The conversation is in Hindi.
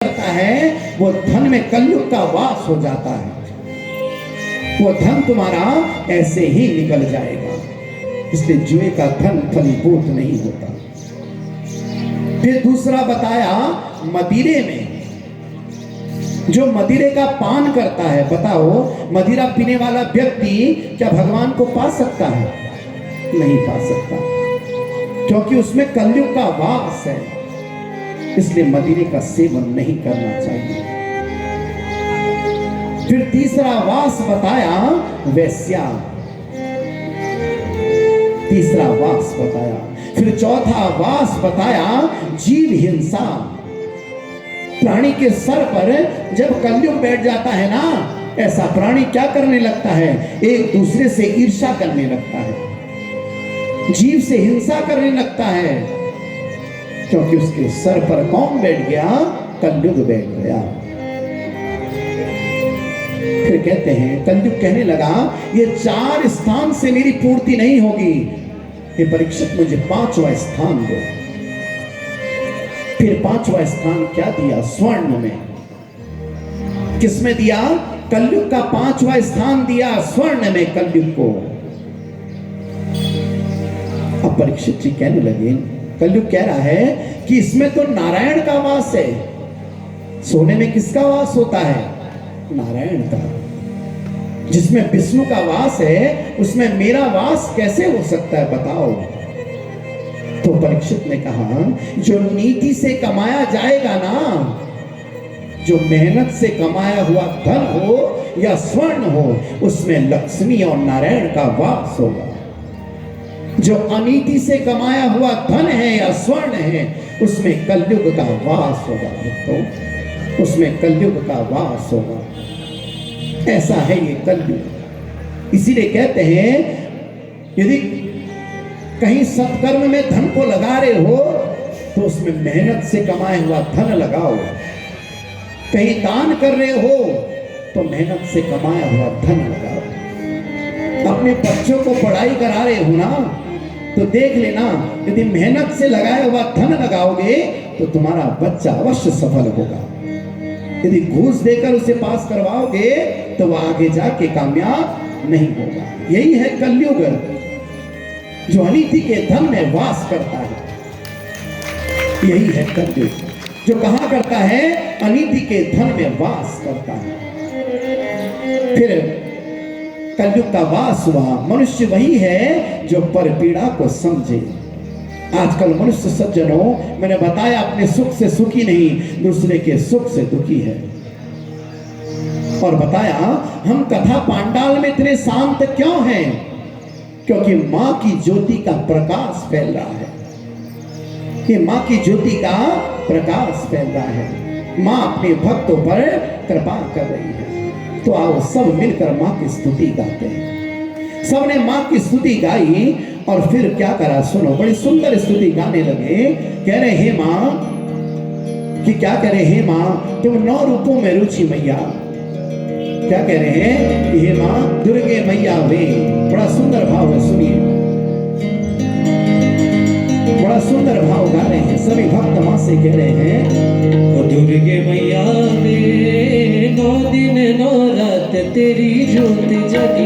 करता है वो धन में कलयुग का वास हो जाता है। वो धन तुम्हारा ऐसे ही निकल जाएगा। इसलिए जुए का धन फलीभूत नहीं होता। फिर दूसरा बताया मदिरे में, जो मदिरे का पान करता है, बताओ मदिरा पीने वाला व्यक्ति क्या भगवान को पा सकता है? नहीं पा सकता, क्योंकि उसमें कलयुग का वास है। इसलिए मदिरे का सेवन नहीं करना चाहिए। फिर तीसरा वास बताया वेश्या, तीसरा वास बताया। फिर चौथा वास बताया जीव हिंसा। प्राणी के सर पर जब कलयुग बैठ जाता है ना, ऐसा प्राणी क्या करने लगता है? एक दूसरे से ईर्ष्या करने लगता है, जीव से हिंसा करने लगता है, क्योंकि उसके सर पर कौन बैठ गया? कलयुग बैठ गया। फिर कहते हैं, कलयुग कहने लगा ये 4 स्थान से मेरी पूर्ति नहीं होगी, ये परीक्षित मुझे 5वां स्थान दो। फिर 5वां स्थान क्या दिया? स्वर्ण में। किसमें दिया? कलयुग का 5वां स्थान दिया स्वर्ण में कलयुग को। अब परीक्षित जी कहने लगे, कलयुग कह रहा है कि इसमें तो नारायण का वास है। सोने में किसका वास होता है? नारायण का। जिसमें विष्णु का वास है उसमें मेरा वास कैसे हो सकता है बताओ? तो परीक्षित ने कहा, जो नीति से कमाया जाएगा ना, जो मेहनत से कमाया हुआ धन हो या स्वर्ण हो, उसमें लक्ष्मी और नारायण का वास होगा। जो अनीति से कमाया हुआ धन है या स्वर्ण है, उसमें कलयुग का वास होगा। तो उसमें कलयुग का वास होगा। ऐसा है ये कलयुग। इसीलिए कहते हैं, यदि कहीं सत्कर्म में धन को लगा रहे हो तो उसमें मेहनत से कमाया हुआ धन लगाओ। कहीं दान कर रहे हो तो मेहनत से कमाया हुआ धन लगाओ। अपने बच्चों को पढ़ाई करा रहे हो ना, तो देख लेना, यदि मेहनत से लगाया हुआ धन लगाओगे तो तुम्हारा बच्चा अवश्य सफल होगा। यदि घूस देकर उसे पास करवाओगे तो वह आगे जाके कामयाब नहीं होगा। यही है कलयुग, जो अनीति के धन में वास करता है। यही है कलयुग, जो कहां करता है? अनीति के धन में वास करता है। फिर कलयुग का वास हुआ। मनुष्य वही है जो परपीड़ा को समझे। आजकल मनुष्य सज्जनों, मैंने बताया, अपने सुख से सुखी नहीं, दूसरे के सुख से दुखी है। और बताया, हम कथा पांडाल में इतने शांत क्यों हैं? क्योंकि मां की ज्योति का प्रकाश फैल रहा है। ये मां की ज्योति का प्रकाश फैल रहा है। मां अपने भक्तों पर कृपा कर रही है। तो आओ सब मिलकर मां की स्तुति गाते हैं। सबने मां की स्तुति गाई और फिर क्या करा? सुनो, बड़ी सुंदर स्तुति गाने लगे। कह रहे, हे मां, कि क्या कह रहे? हे मां, तुम 9 रूपों में रुचि मैया। क्या कह रहे हैं? हे मां दुर्गे मैया वे। बड़ा सुंदर भाव है, सुनिए, बड़ा सुंदर भाव गा रहे हैं। सभी भक्त मां से कह रहे हैं, दुर्गे मैया वे, 9 दिन 9 रात तेरी ज्योत जगी।